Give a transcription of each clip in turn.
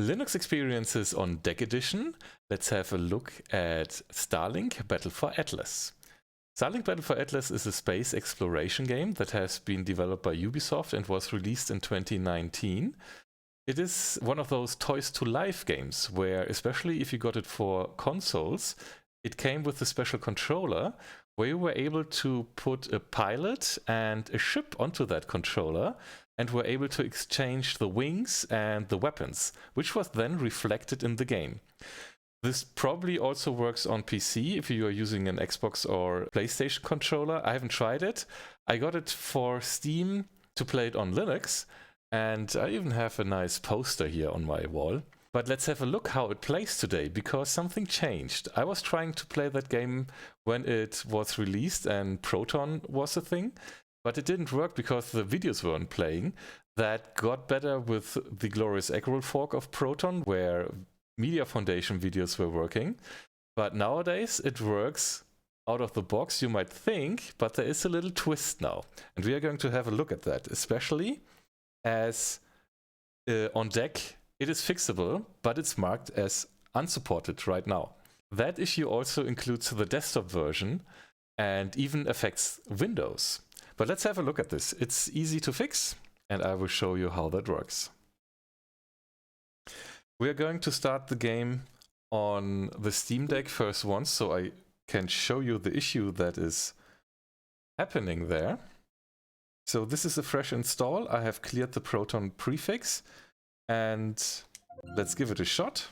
Linux experiences on Deck Edition. Let's have a look at Starlink Battle for Atlas. Starlink Battle for Atlas is a space exploration game that has been developed by Ubisoft and was released in 2019. It is one of those Toys to Life games where, especially if you got it for consoles, it came with a special controller where you were able to put a pilot and a ship onto that controller and were able to exchange the wings and the weapons, which was then reflected in the game. This probably also works on PC if you are using an Xbox or PlayStation controller. I haven't tried it. I got it for Steam to play it on Linux, and I even have a nice poster here on my wall. But let's have a look how it plays today, because something changed. I was trying to play that game when it was released and Proton was a thing, but it didn't work because the videos weren't playing. That got better with the glorious eggroll fork of Proton, where Media Foundation videos were working. But nowadays it works out of the box, you might think, but there is a little twist now. And we are going to have a look at that, especially as on deck it is fixable, but it's marked as unsupported right now. That issue also includes the desktop version and even affects Windows. But let's have a look at this. It's easy to fix, and I will show you how that works. We are going to start the game on the Steam Deck first once, so I can show you the issue that is happening there. So this is a fresh install. I have cleared the Proton prefix, and let's give it a shot.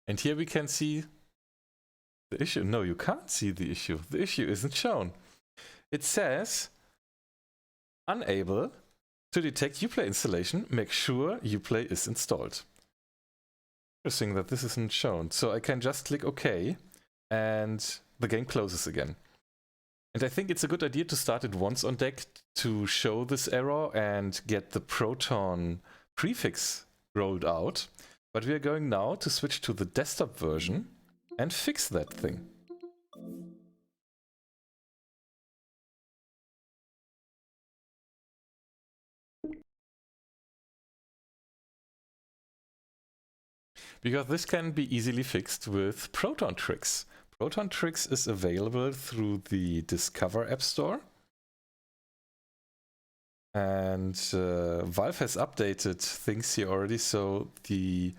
And here we can see the issue. No, you can't see the issue. The issue isn't shown. It says, unable to detect Uplay installation, make sure Uplay is installed. Interesting that this isn't shown. So I can just click OK, and the game closes again. And I think it's a good idea to start it once on deck to show this error and get the Proton prefix rolled out. But we are going now to switch to the desktop version and fix that thing. Because this can be easily fixed with Protontricks. Protontricks is available through the Discover App Store. And Valve has updated things here already, so the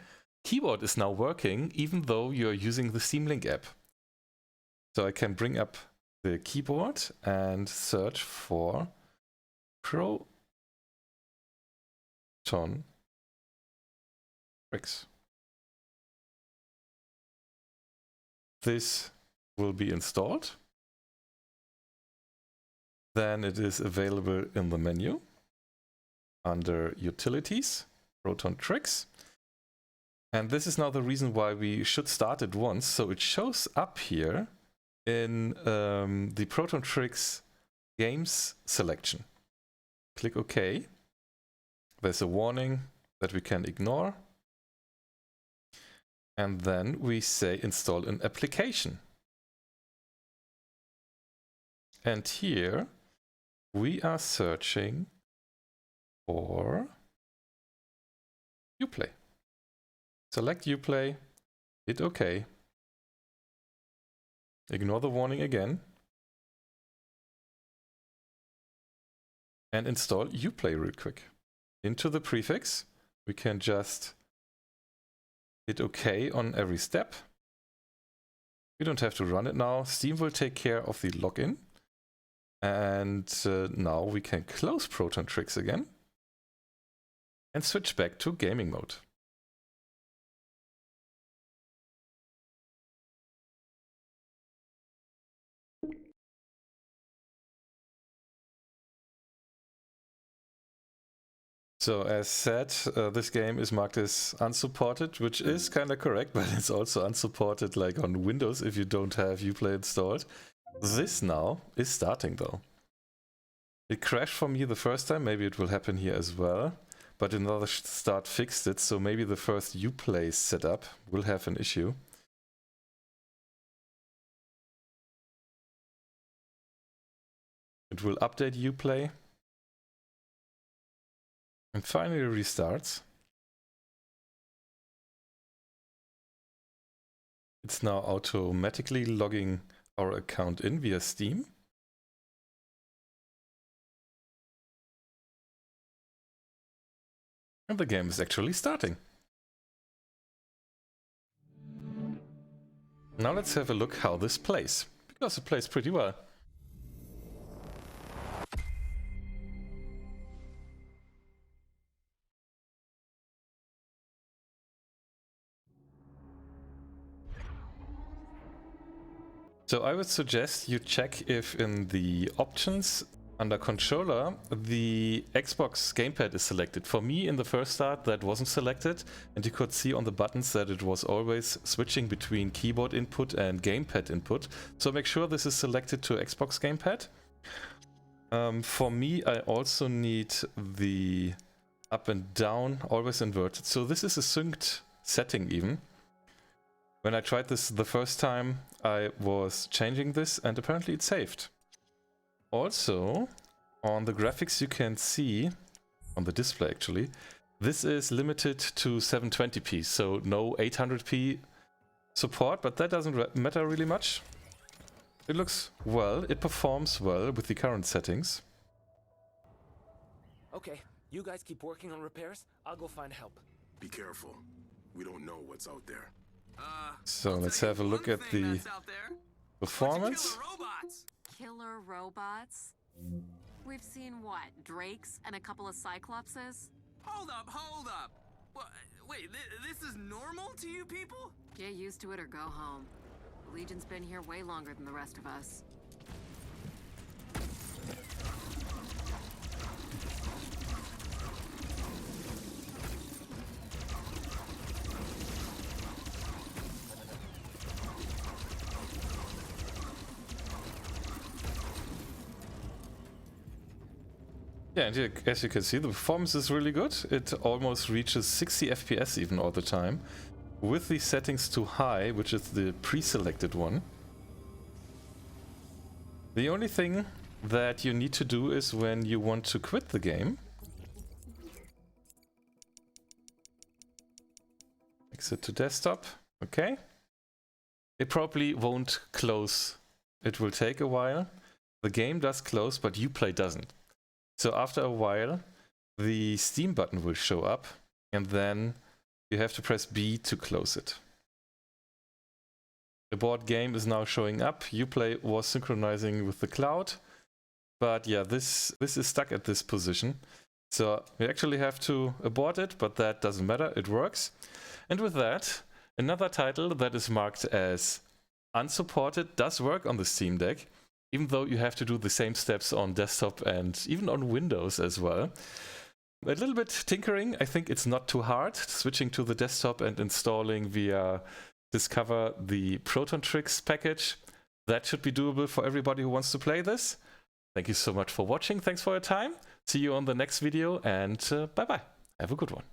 keyboard is now working even though you're using the Steam Link app. So I can bring up the keyboard and search for Protontricks. This will be installed. Then it is available in the menu under Utilities, Protontricks. And this is now the reason why we should start it once. So it shows up here in the Protontricks games selection. Click OK. There's a warning that we can ignore. And then we say install an application. And here we are searching for Uplay. Select Uplay, hit OK. Ignore the warning again. And install Uplay real quick. Into the prefix, we can just hit OK on every step. We don't have to run it now. Steam will take care of the login. And now we can close Protontricks again and switch back to gaming mode. So as said, this game is marked as unsupported, which is kind of correct, but it's also unsupported like on Windows if you don't have Uplay installed. This now is starting though. It crashed for me the first time, maybe it will happen here as well, but another start fixed it, so maybe the first Uplay setup will have an issue. It will update Uplay. And finally restarts. It's now automatically logging our account in via Steam. And the game is actually starting. Now let's have a look how this plays, because it plays pretty well. So I would suggest you check if in the options under controller the Xbox gamepad is selected. For me in the first start that wasn't selected, and you could see on the buttons that it was always switching between keyboard input and gamepad input. So make sure this is selected to Xbox gamepad. For me I also need the up and down always inverted. So this is a synced setting even. When I tried this the first time, I was changing this and apparently it saved. Also, on the graphics you can see, on the display actually, this is limited to 720p, so no 800p support, but that doesn't matter really much. It looks well, it performs well with the current settings. Okay, you guys keep working on repairs, I'll go find help. Be careful, we don't know what's out there. So let's have a look at the performance. Killer robots? We've seen what? Drakes and a couple of Cyclopses? Hold up. Wait, this is normal to you people? Get used to it or go home. The Legion's been here way longer than the rest of us. Yeah, and as you can see, the performance is really good. It almost reaches 60 FPS even all the time, with the settings to high, which is the pre-selected one. The only thing that you need to do is when you want to quit the game, exit to desktop, okay. It probably won't close. It will take a while. The game does close, but Uplay doesn't. So after a while, the Steam button will show up, and then you have to press B to close it. The board game is now showing up. Uplay was synchronizing with the cloud, but yeah, this is stuck at this position. So we actually have to abort it, but that doesn't matter, it works. And with that, another title that is marked as unsupported does work on the Steam Deck, even though you have to do the same steps on desktop and even on Windows as well. A little bit tinkering, I think it's not too hard, switching to the desktop and installing via Discover the Protontricks package. That should be doable for everybody who wants to play this. Thank you so much for watching, thanks for your time. See you on the next video, and bye bye. Have a good one.